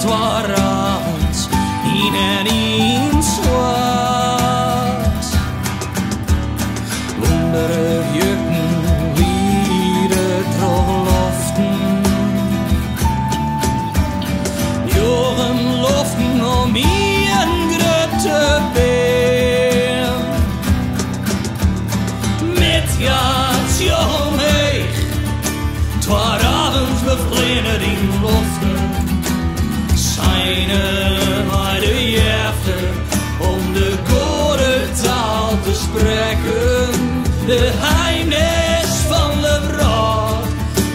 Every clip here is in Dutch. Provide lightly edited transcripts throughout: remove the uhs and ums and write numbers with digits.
Twaravond, in en in zwart. Wondere jukken, lieden troloften. Joren loften om een grote beer. Met gaat jo mee, Twaravond bevlinder in loften. Zijn maar de jefter om de goede taal te spreken. De heimnis van de wraak,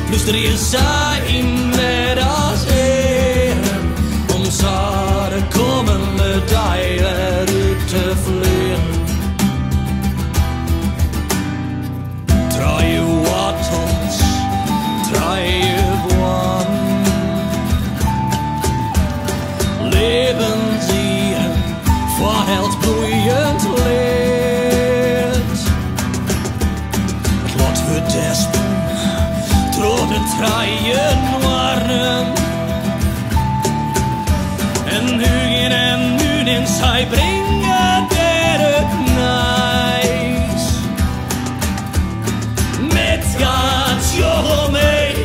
luister je zijn met als heren, om de komende dagen uit te vliegen. Trouw je wattels, trouw je boan. Leven zien van het bloeiend leed. Het lot verdespen, door de treien warmen. En nu in zij brengen der knijs. Met gaat jo mee,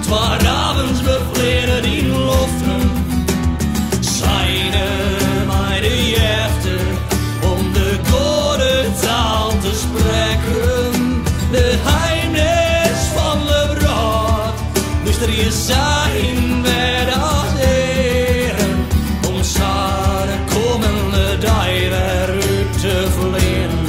Twaravonds bevlinder in loften. De heimnis van de wraak, luister je zijn met als heren, om de komende dagen uit te vliegen.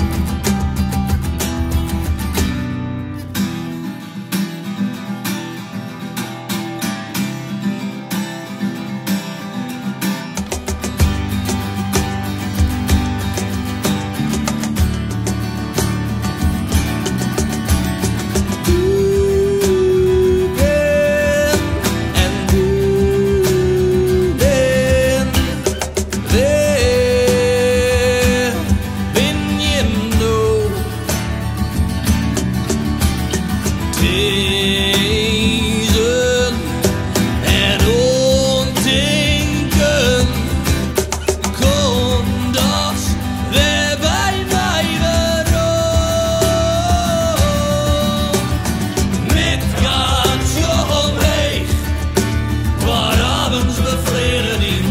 Twaravonds bevlinder in